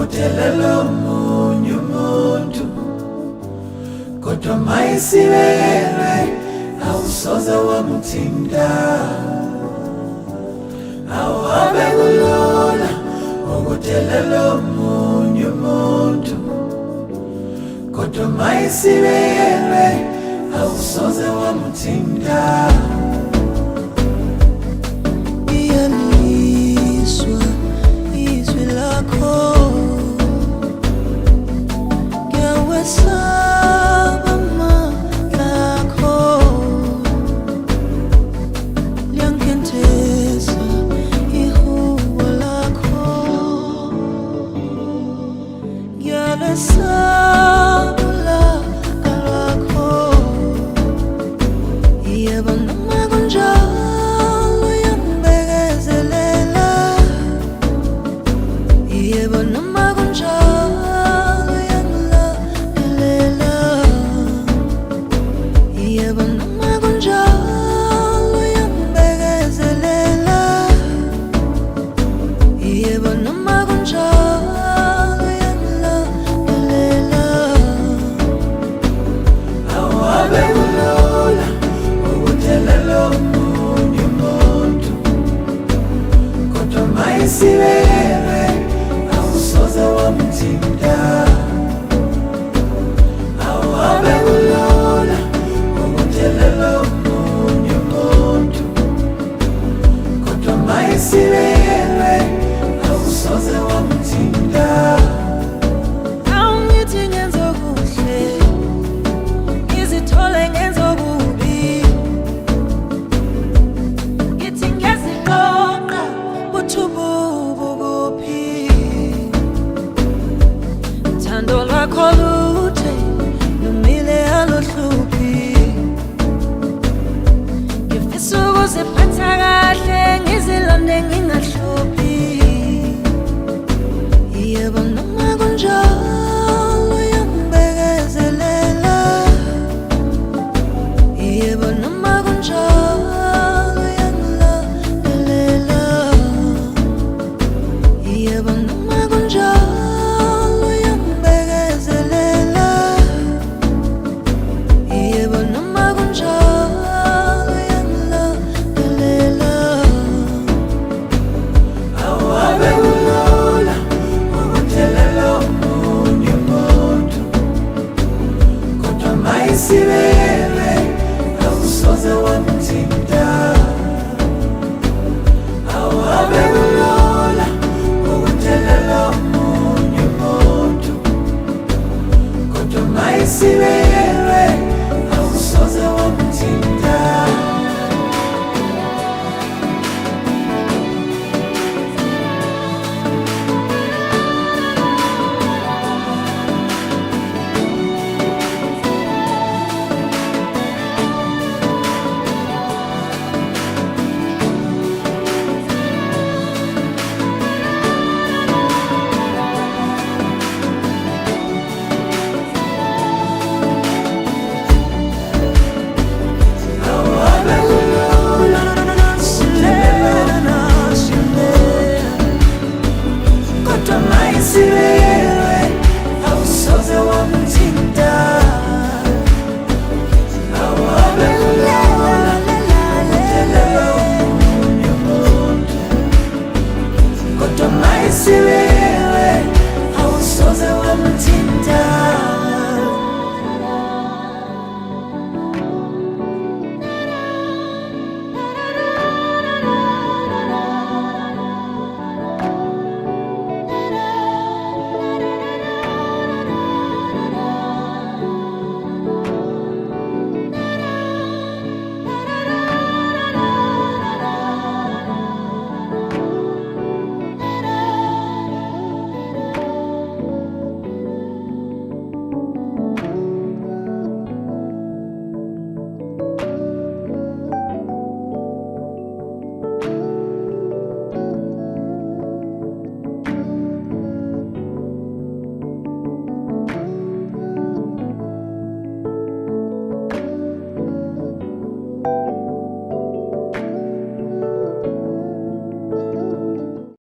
ukudelela omunye umuntu, kodwa mayisibelwe awusoze wamthinta. Awuhambe kulula ukudelela omunye umuntu, kodwa mayisibelwe awusoze wamthinta. Iyaliswa izwi lakho, ngiyawesaba amandla akho, liyangikhenteza ihubo lakho, ngiyalesaba ulaka lwakho. Yebo noma kunjalo uyangibhekezelela, yebo noma kunjalo uyangilalela, yebo noma kunjalo uyangibhekezelela, yebo noma kunjalo uyangilalela. Awuhambe kulula ukudelela omunye umuntu, kodwa mayisibelwe awusoze wamthinta.